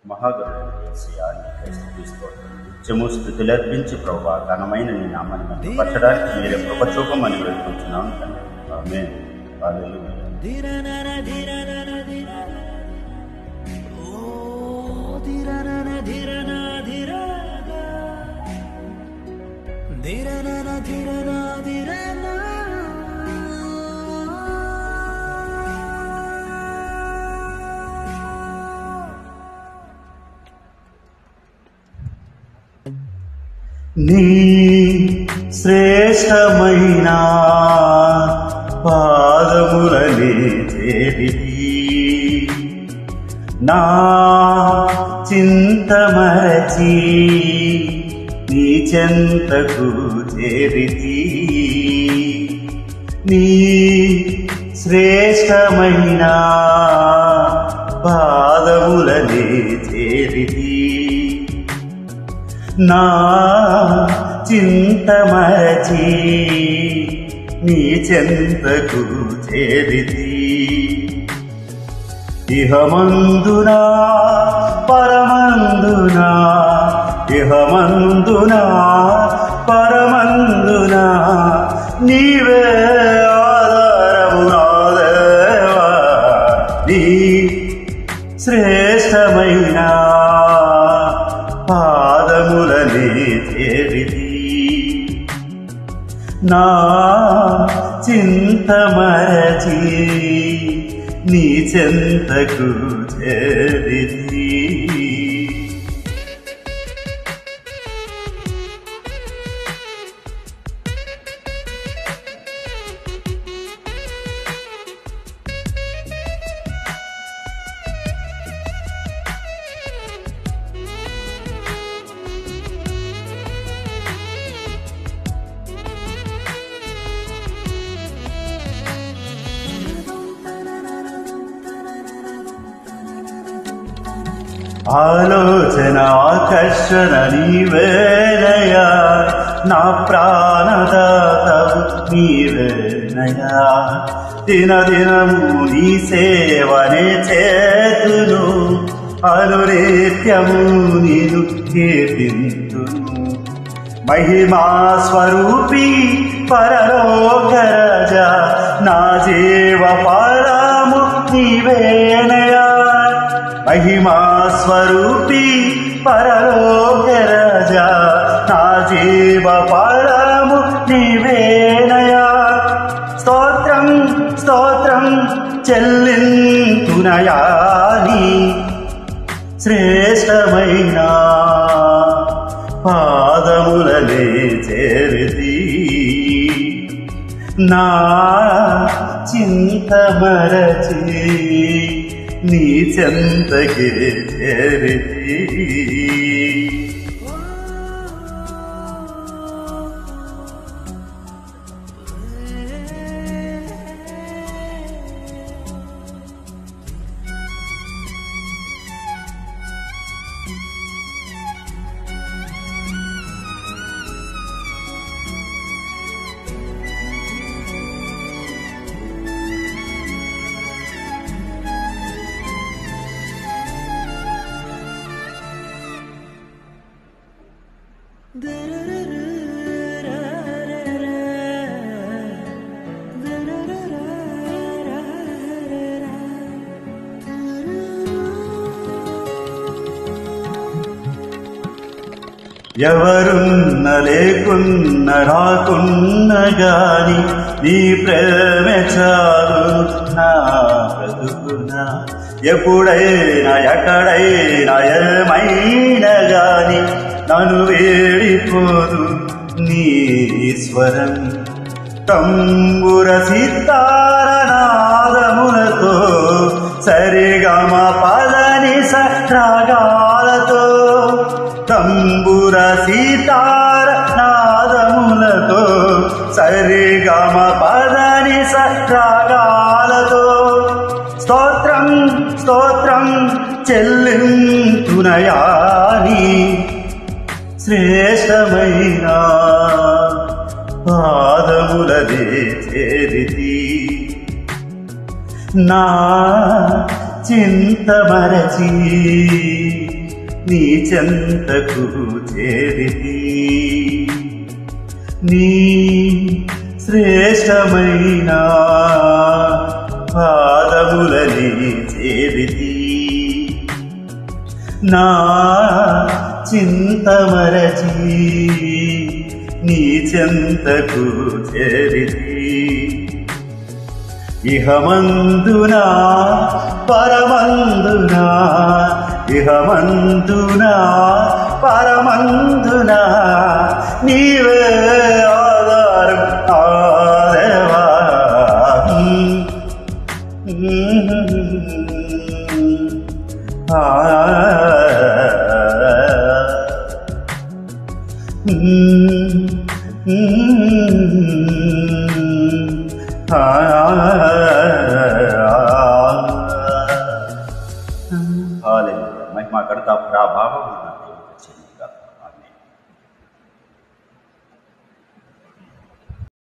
మహాగణుడైన యేసయ్యా నీకే స్తుతిస్తోత్రం. నిత్యము స్తుతులర్పించి ప్రభువా ఘనమైన నీ నామాన్ని మహిమపరచడానికి మీరే కృప చూపమని వేడుకుంటున్నాను తండ్రి. ఆమేన్. హల్లెలూయా. నీ శ్రేష్టమైన పాదములనే చేరితి, నా చింతమరచి నీ చెంతకు చేరితి. నీ శ్రేష్టమైన పాదములనే చేరితి, నా చింతమరచి నీ చెంతకు చేరితి. ఇహమందునా పరమందునా, ఇహమందునా పరమందునా నీవే ఆధారము నా దేవా. నీ శ్రేష్టమైన పాదములనే చేరితి, నా చింతమరచి నీ చెంతకు చేరితి. ఆలోచన ఆకర్షణ నీవేనయా, నా ప్రాణదాతవు నీవేనయా. దినదినము నీ సేవనే చేతును, అనునిత్యము నీను కీర్తింతును. మహిమా స్వరూపి పరలోక రాజా, నా జీవ ఫలము నీవేనయా. మహిమా స్వరూపి పరలోక రాజా, నా జీవ ఫలము నీవేనయా. స్తోత్రం స్తోత్రం చెల్లింతునయా, నీ శ్రేష్టమైన పాదములనే చేరితి, నా చింతమరచి నీ చెంతకే చేరితి. ఎవరున్న లేకున్న రాకున్న గాని నీ ప్రేమే చాలు నా బ్రతుకునా. ఎప్పుడైనా ఎక్కడైనా ఏమైనా గాని నన్ను వేడిపోదు నీ స్వరం. తంబుర సితార నాదములతో, సరిగమ పదనిస రాగాలతో, తంబుర సితార నాదములతో, సరిగమ పదనిస రాగాలతో స్తోత్రం స్తోత్రం చెల్లింతునయా, నీ శ్రేష్టమైన పాదములనే చేరితి, నా చింతమరచి నీ చెంతకు చేరితి, నీ శ్రేష్టమైన పాదములని చేరితి, నా చింతమరచి నీ చెంతకు చేరితి. ఇహమందునా పరమందునా, ఇహమందునా పరమందునా నీవే ఆధారం ఆదేవా. మహిమ ఘనత ప్రభావం